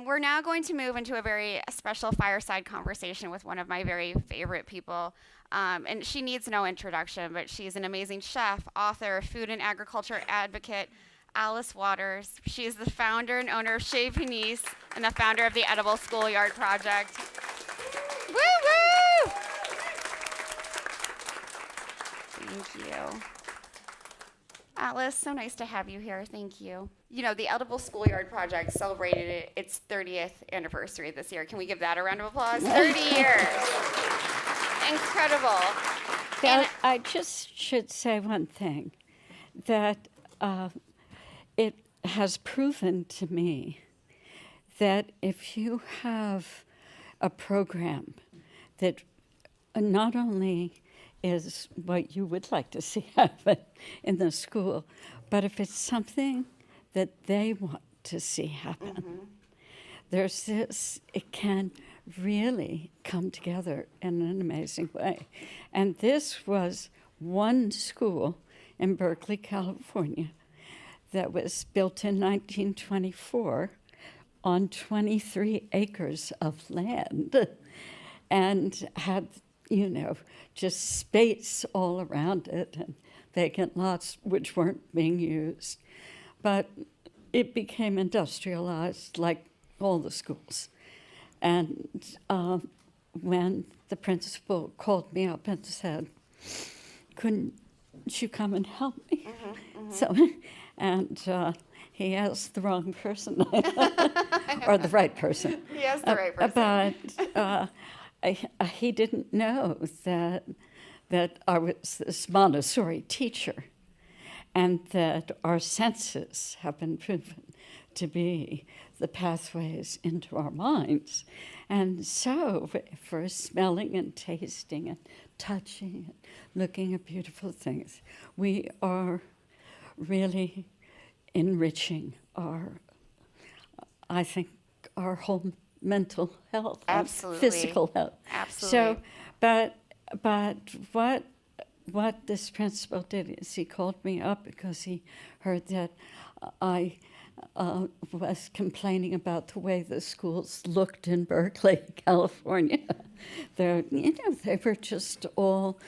We're now going to move into a very special fireside conversation with one of my very favorite people. And she needs no introduction, but she's an amazing chef, author, food and agriculture advocate, Alice Waters. She is the founder and owner of Chez Panisse and the founder of the Edible Schoolyard Project. Woo woo! Thank you. Alice, so nice to have you here. Thank you. You know, the Edible Schoolyard Project celebrated its 30th anniversary this year. Can we give that a round of applause? 30 years. Incredible. Well, I just should say one thing, that it has proven to me that if you have a program that not only is what you would like to see happen in the school, but if it's something that they want to see happen, there's this, it can really come together in an amazing way. And this was one school in Berkeley, California, that was built in 1924 on 23 acres of land and had, you know, just space all around it and vacant lots which weren't being used. But it became industrialized like all the schools. And when the principal called me up and said, couldn't you come and help me? So, and he asked the wrong person, or the right person. He asked the right person. But he didn't know that I was this Montessori teacher, and that our senses have been proven to be the pathways into our minds. And so for smelling and tasting and touching and looking at beautiful things, we are really enriching I think, our whole mental health, Absolutely. Physical health. Absolutely. So, but what this principal did is he called me up because he heard that I was complaining about the way the schools looked in Berkeley, California. They were just all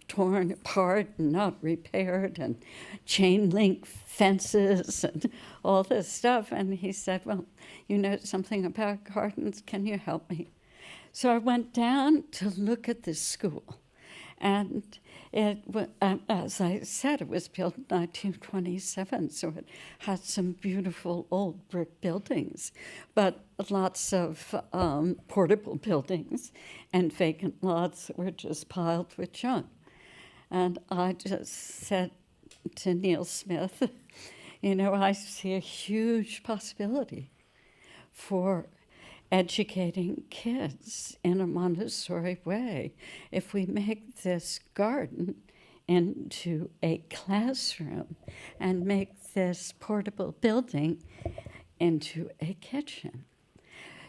torn apart and not repaired, and chain link fences and all this stuff. And he said, well, you know something about gardens, can you help me? So I went down to look at this school. And as I said, it was built in 1927, so it had some beautiful old brick buildings, but lots of portable buildings and vacant lots that were just piled with junk. And I just said to Neil Smith, you know, I see a huge possibility for educating kids in a Montessori way if we make this garden into a classroom and make this portable building into a kitchen.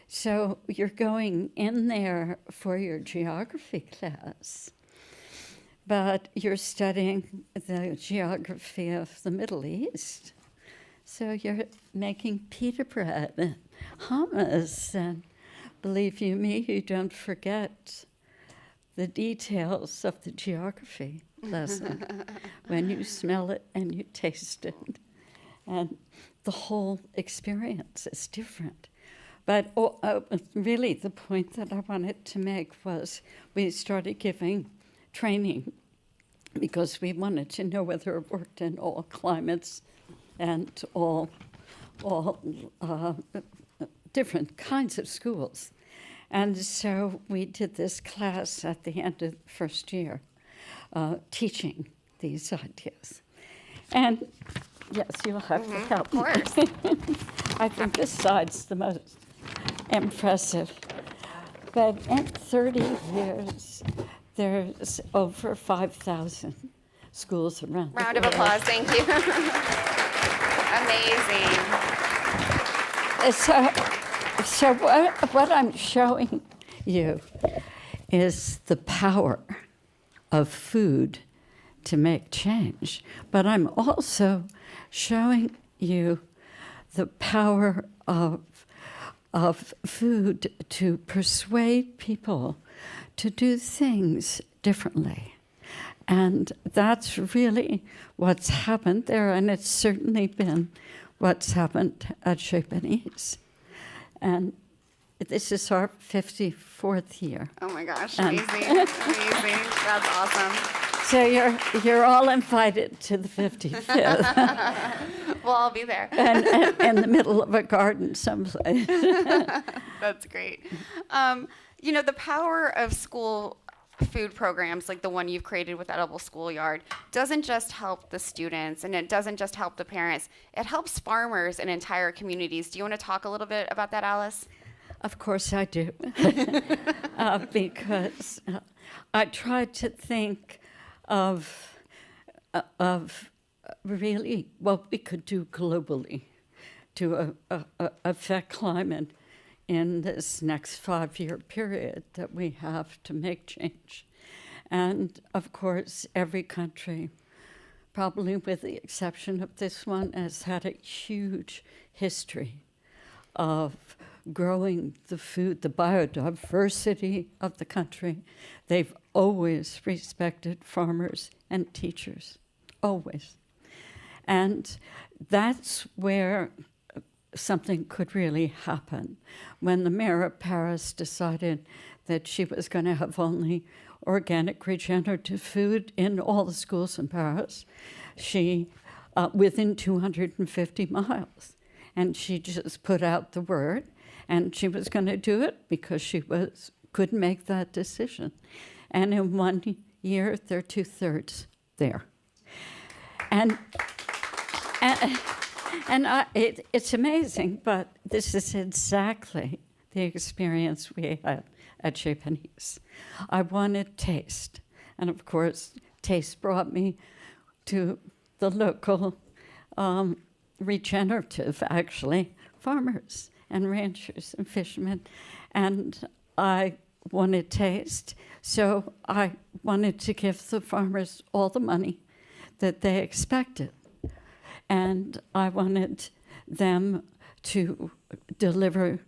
So you're going in there for your geography class, but you're studying the geography of the Middle East. So you're making pita bread and hummus, and believe you me, you don't forget the details of the geography lesson when you smell it and you taste it. And the whole experience is different. But really the point that I wanted to make was we started giving training because we wanted to know whether it worked in all climates and all different kinds of schools. And so we did this class at the end of the first year, teaching these ideas. And yes, you'll have to help me. Of course. I think this side's the most impressive. But in 30 years, there's over 5,000 schools around Round the of world. applause, thank you. Amazing. So what I'm showing you is the power of food to make change. But I'm also showing you the power of of food to persuade people to do things differently. And that's really what's happened there, and it's certainly been what's happened at Chez Panisse. And this is our 54th year. Oh my gosh, amazing, amazing. That's awesome. So you're all invited to the 55th. Well, I'll be there. and in the middle of a garden someplace. That's great. The power of school food programs like the one you've created with Edible Schoolyard doesn't just help the students and it doesn't just help the parents. It helps farmers and entire communities. Do you want to talk a little bit about that, Alice? Of course I do. Because I tried to think of really what we could do globally to affect climate in this next 5-year period that we have to make change. And of course, every country, probably with the exception of this one, has had a huge history of growing the food, the biodiversity of the country. They've always respected farmers and teachers, always. And that's where something could really happen. When the mayor of Paris decided that she was going to have only organic regenerative food in all the schools in Paris, she, within 250 miles, and she just put out the word, and she was going to do it because she could make that decision. And in 1 year, they're 2/3 there. It's amazing, but this is exactly the experience we had at Chez Panisse. I wanted taste, and of course, taste brought me to the local regenerative, actually, farmers and ranchers and fishermen, and I wanted taste, so I wanted to give the farmers all the money that they expected. And I wanted them to deliver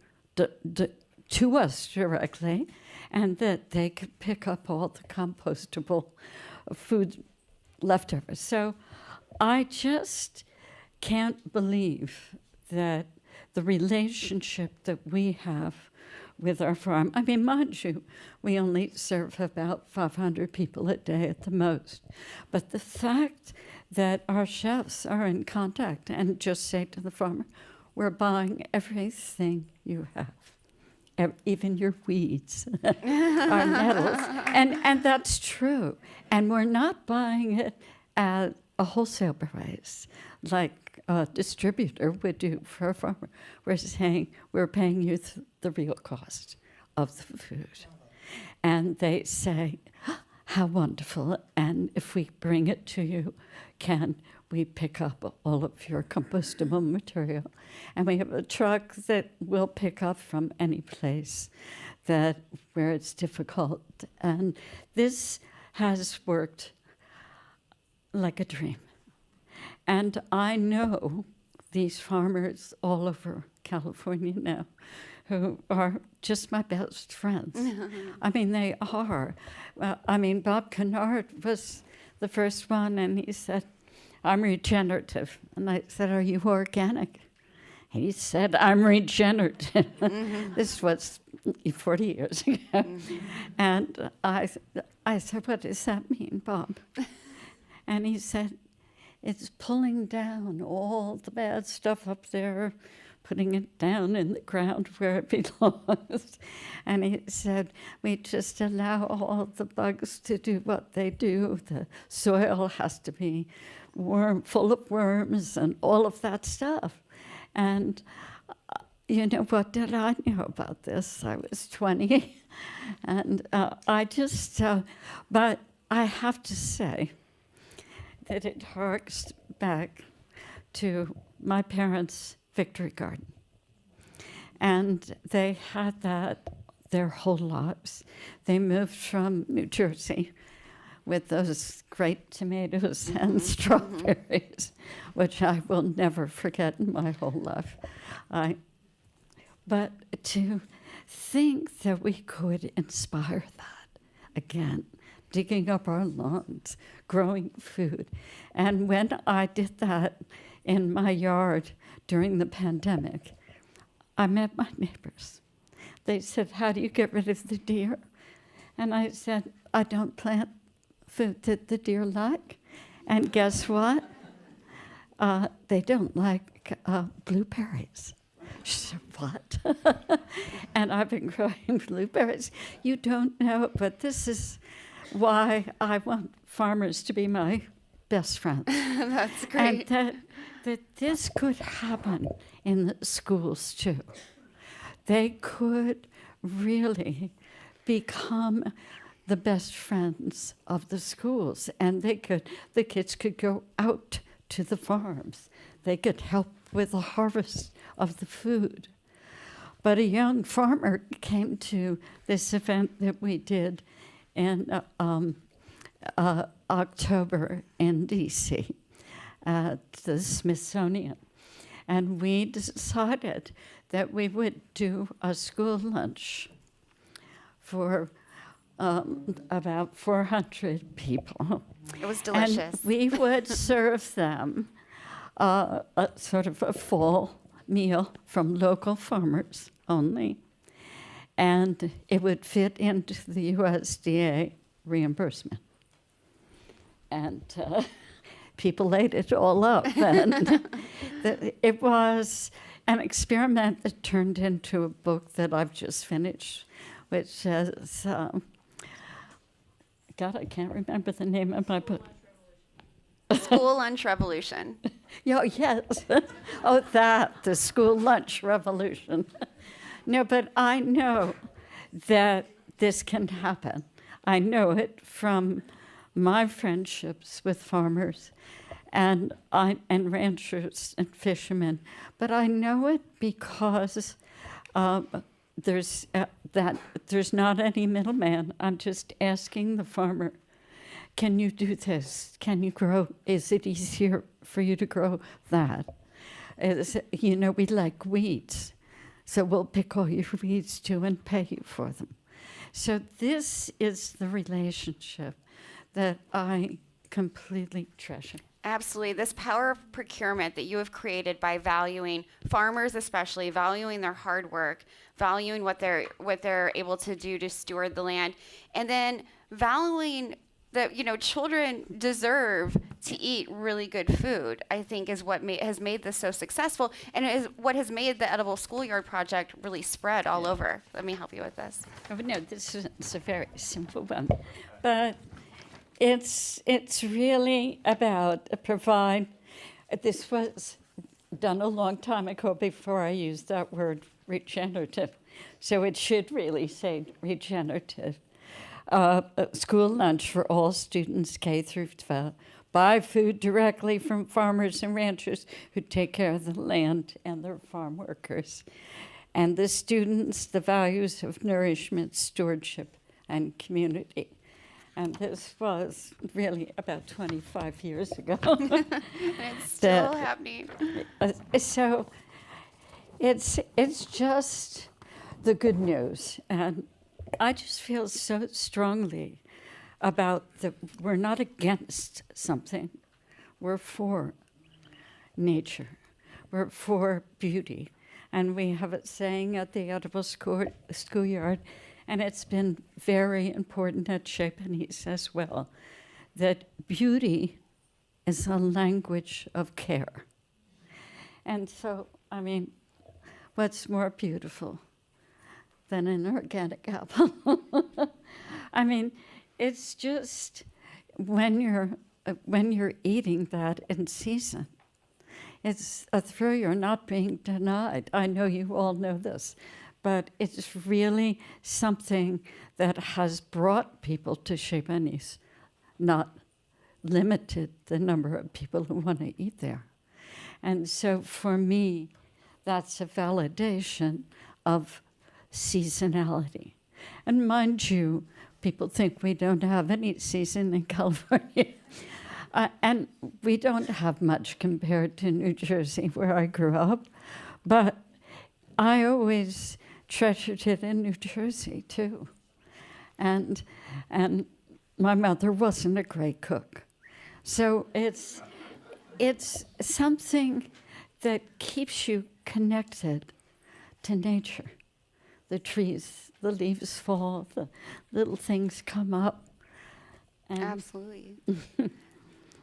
to us directly, and that they could pick up all the compostable food leftovers. So I just can't believe that the relationship that we have with our farm. I mean, mind you, we only serve about 500 people a day at the most. But the fact that our chefs are in contact and just say to the farmer, we're buying everything you have, even your weeds, our nettles. And that's true. And we're not buying it at a wholesale price like a distributor would do for a farmer. We're saying we're paying you the real cost of the food. And they say, how wonderful, and if we bring it to you, can we pick up all of your compostable material? And we have a truck that will pick up from any place where it's difficult. And this has worked like a dream. And I know these farmers all over California now who are just my best friends. I mean, they are. Bob Kennard was the first one, and he said, I'm regenerative. And I said, are you organic? He said, I'm regenerative. This was 40 years ago. And I said, what does that mean, Bob? And he said, it's pulling down all the bad stuff up there, putting it down in the ground where it belongs. And he said, we just allow all the bugs to do what they do. The soil has to be full of worms and all of that stuff. And what did I know about this? I was 20. And but I have to say that it harks back to my parents' Victory Garden. And they had that their whole lives. They moved from New Jersey with those great tomatoes and strawberries, which I will never forget in my whole life. But to think that we could inspire that again, digging up our lawns, growing food. And when I did that in my yard during the pandemic, I met my neighbors. They said, "How do you get rid of the deer?" And I said, "I don't plant food that the deer like." And guess what? They don't like blueberries. She said, "What?" And I've been growing blueberries. You don't know, but this is why I want farmers to be my best friends. That's great. And that this could happen in the schools too. They could really become the best friends of the schools, and the kids could go out to the farms. They could help with the harvest of the food. But a young farmer came to this event that we did in October in DC at the Smithsonian. And we decided that we would do a school lunch for about 400 people. It was delicious. And we would serve them a sort of a fall meal from local farmers only. And it would fit into the USDA reimbursement. And people ate it all up. And it was an experiment that turned into a book that I've just finished, which says, God, I can't remember the name of my book. School Lunch Revolution. Yes. The School Lunch Revolution. No, but I know that this can happen. I know it from my friendships with farmers and ranchers and fishermen. But I know it because there's not any middleman. I'm just asking the farmer, can you do this? Can you grow? Is it easier for you to grow that? We like weeds, so we'll pick all your weeds too and pay you for them. So this is the relationship that I completely treasure. Absolutely. This power of procurement that you have created by valuing farmers, especially valuing their hard work, valuing what they're able to do to steward the land, and then valuing that children deserve to eat really good food, I think is what has made this so successful, and is what has made the Edible Schoolyard Project really spread all over. Let me help you with this. Oh, no, this is a very simple one, but it's really about provide. This was done a long time ago before I used that word regenerative, so it should really say regenerative. School lunch for all students K through 12. Buy food directly from farmers and ranchers who take care of the land and their farm workers. And the students, the values of nourishment, stewardship, and community. And this was really about 25 years ago. And it's still happening. So it's just the good news. And I just feel so strongly about we're not against something. We're for nature. We're for beauty. And we have a saying at the Edible Schoolyard, and it's been very important at Chez Panisse as well, that beauty is a language of care. And so, what's more beautiful than an organic apple? It's just when you're eating that in season, it's a thrill you're not being denied. I know you all know this, but it's really something that has brought people to Chez Panisse, not limited the number of people who want to eat there. And so for me, that's a validation of seasonality. And mind you, people think we don't have any season in California. And we don't have much compared to New Jersey, where I grew up. But I always treasured it in New Jersey too, and my mother wasn't a great cook, so it's something that keeps you connected to nature. The trees, the leaves fall, the little things come up. And Absolutely.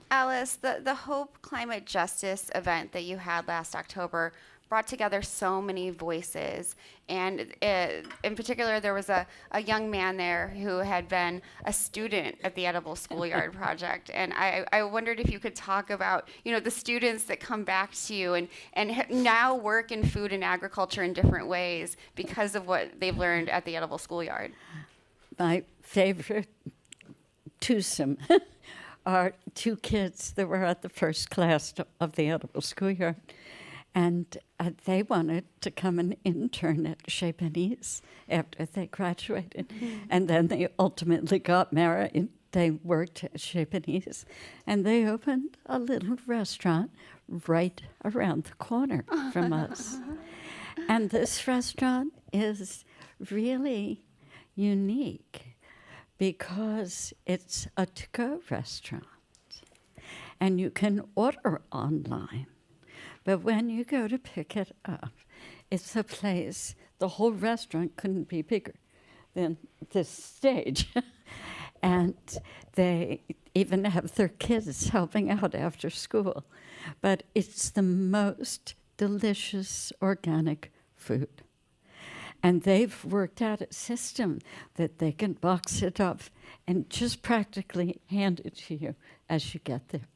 Alice, the Hope Climate Justice event that you had last October brought together so many voices. And in particular, there was a young man there who had been a student at the Edible Schoolyard Project. And I wondered if you could talk about, the students that come back to you and now work in food and agriculture in different ways because of what they've learned at the Edible Schoolyard. My favorite twosome are two kids that were at the first class of the Edible Schoolyard. And they wanted to come and intern at Chez Panisse after they graduated. Mm-hmm. And then they ultimately got married. They worked at Chez Panisse. And they opened a little restaurant right around the corner from us. And this restaurant is really unique because it's a to-go restaurant. And you can order online. But when you go to pick it up, it's a place, the whole restaurant couldn't be bigger than this stage. And they even have their kids helping out after school. But it's the most delicious organic food. And they've worked out a system that they can box it up and just practically hand it to you as you get there.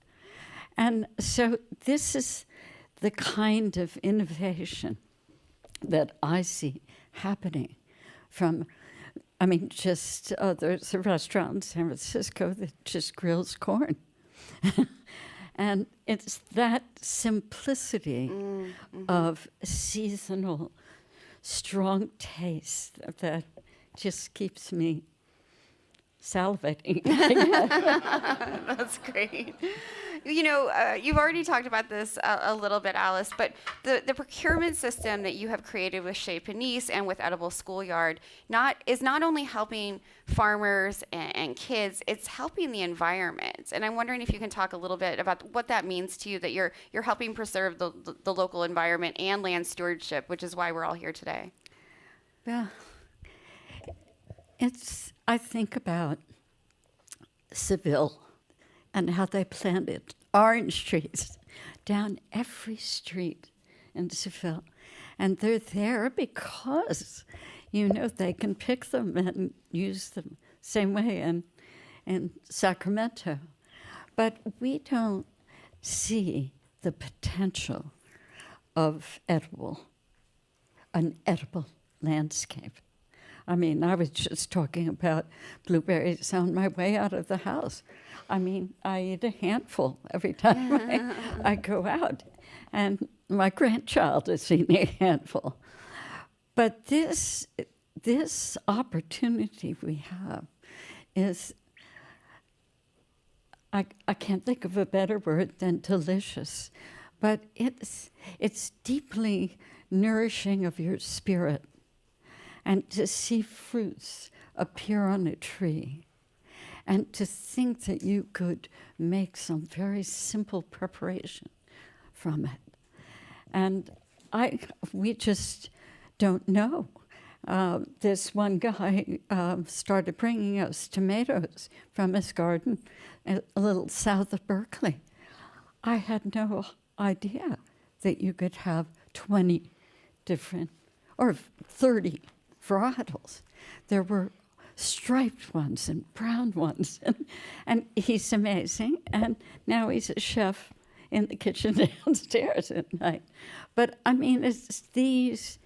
And so this is the kind of innovation that I see happening from, there's a restaurant in San Francisco that just grills corn. And it's that simplicity of seasonal, strong taste that just keeps me salivating. That's great. You've already talked about this a little bit, Alice, but the procurement system that you have created with Chez Panisse and with Edible Schoolyard is not only helping farmers and kids, it's helping the environment. And I'm wondering if you can talk a little bit about what that means to you, that you're helping preserve the local environment and land stewardship, which is why we're all here today. Well, I think about Seville and how they planted orange trees down every street in Seville. And they're there because, they can pick them and use them same way in Sacramento. But we don't see the potential of an edible landscape. I was just talking about blueberries on my way out of the house. I eat a handful every time I go out. And my grandchild is eating a handful. But this opportunity we have is, I can't think of a better word than delicious, but it's deeply nourishing of your spirit. And to see fruits appear on a tree, and to think that you could make some very simple preparation from it. And we just don't know. This one guy started bringing us tomatoes from his garden a little south of Berkeley. I had no idea that you could have 20 different, or 30 varietals. There were striped ones and brown ones, and he's amazing. And now he's a chef in the kitchen downstairs at night. But it's these.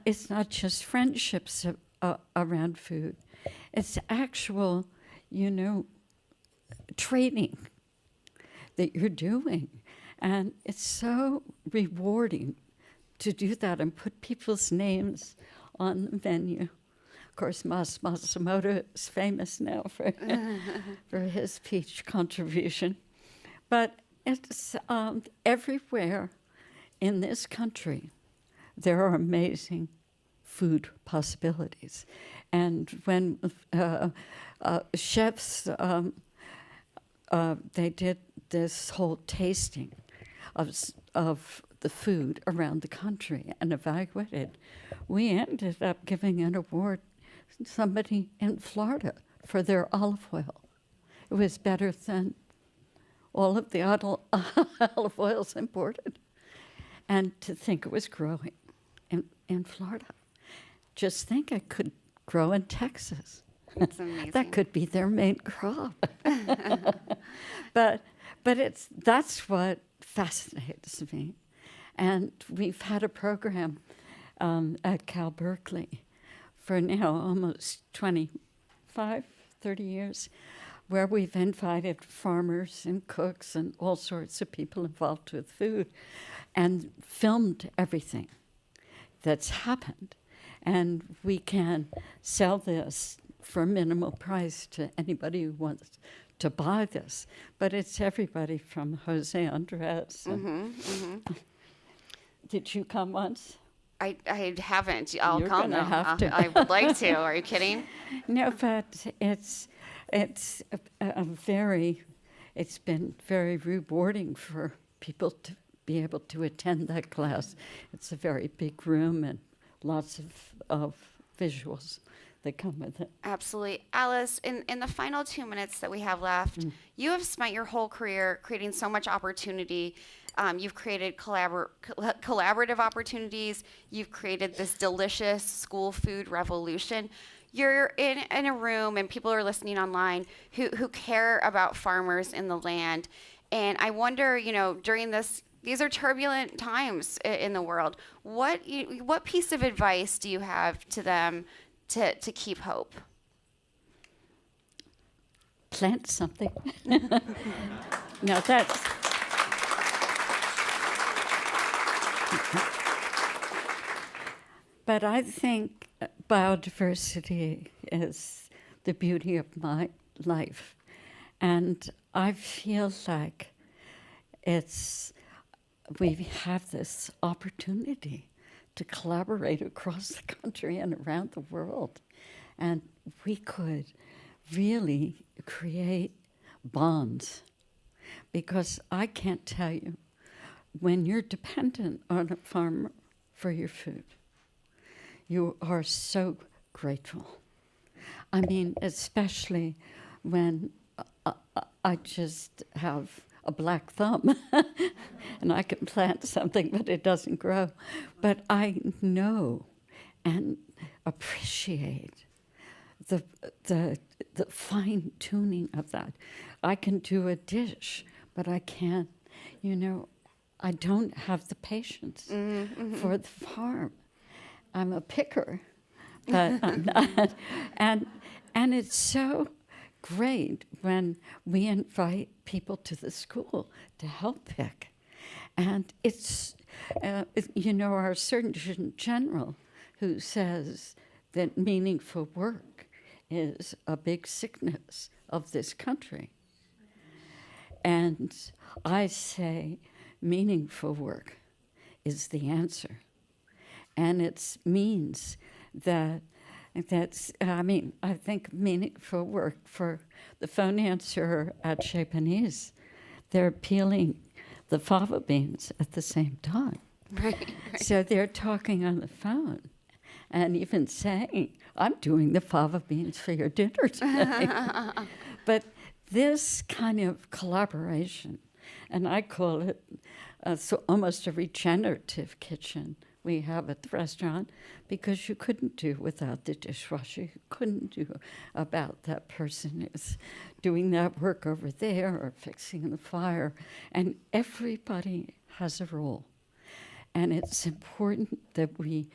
It's not just friendships around food. It's actual, training that you're doing, and it's so rewarding to do that and put people's names on the menu. Of course, Masamoto is famous now for his peach contribution. But it's everywhere in this country, there are amazing food possibilities. And when chefs, they did this whole tasting of the food around the country and evaluated, we ended up giving an award to somebody in Florida for their olive oil. It was better than all of the olive oils imported. And to think it was growing in Florida. Just think it could grow in Texas. It's amazing. That could be their main crop. But that's what fascinates me. And we've had a program at Cal Berkeley for now almost 25, 30 years, where we've invited farmers and cooks and all sorts of people involved with food and filmed everything that's happened. And we can sell this for a minimal price to anybody who wants to buy this. But it's everybody from Jose Andres. Did you come once? I haven't. I'll You're come. gonna have to. I would like to. Are you kidding? No, but it's been very rewarding for people to be able to attend that class. It's a very big room and lots of visuals that come with it. Absolutely. Alice, in the final 2 minutes that we have left, you have spent your whole career creating so much opportunity. You've created collaborative opportunities. You've created this delicious school food revolution. You're in a room, and people are listening online who care about farmers in the land. And I wonder, during these are turbulent times in the world. What piece of advice do you have to them to keep hope? Plant something. No, that's... But I think biodiversity is the beauty of my life. And I feel like we have this opportunity to collaborate across the country and around the world. And we could really create bonds. Because I can't tell you, when you're dependent on a farmer for your food, you are so grateful. I mean, especially when I just have a black thumb and I can plant something, but it doesn't grow. But I know and appreciate the fine tuning of that. I can do a dish, but I can't, I don't have the patience for the farm. I'm a picker, but I'm not. And it's so great when we invite people to the school to help pick. And it's, our Surgeon General who says that meaningful work is a big sickness of this country. And I say meaningful work is the answer. And it means I think meaningful work for the financier at Chez Panisse, they're peeling the fava beans at the same time. Right. So they're talking on the phone and even saying, I'm doing the fava beans for your dinner tonight. But this kind of collaboration, and I call it almost a regenerative kitchen we have at the restaurant, because you couldn't do without the dishwasher. You couldn't do about that person is doing that work over there or fixing the fire. And everybody has a role. And it's important that we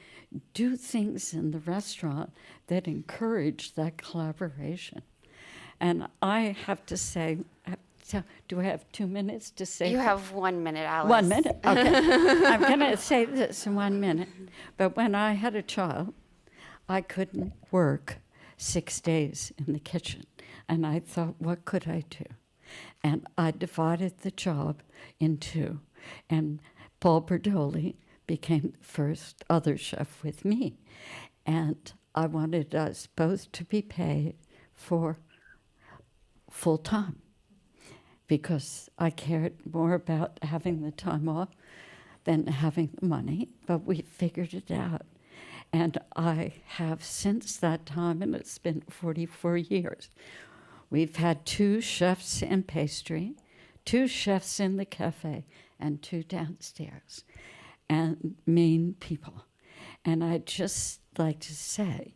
do things in the restaurant that encourage that collaboration. And I have to say, do I have 2 minutes to say? You have 1 minute, Alice. 1 minute, okay. I'm going to say this in 1 minute. But when I had a child, I couldn't work 6 days in the kitchen. And I thought, what could I do? And I divided the job in two. And Paul Berdoli became the first other chef with me. And I wanted us both to be paid for full time because I cared more about having the time off than having the money, but we figured it out. And I have since that time, and it's been 44 years, we've had 2 chefs in pastry, 2 chefs in the cafe, and 2 downstairs, and mean people. And I'd just like to say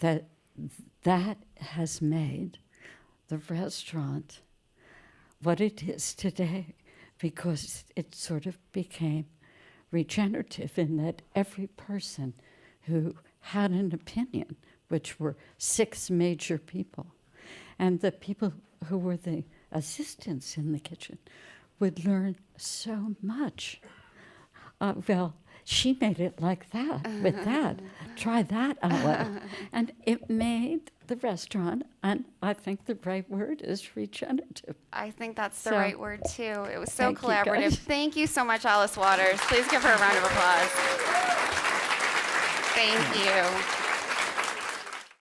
that that has made the restaurant what it is today, because it sort of became regenerative in that every person who had an opinion, which were 6 major people, and the people who were the assistants in the kitchen would learn so much. Well, she made it like that, with that. Try that, Ella. And it made the restaurant, and I think the right word is regenerative. I think that's the So, right word too. It was so thank you, collaborative. guys. Thank you so much, Alice Waters. Please give her a round of applause. Thank you.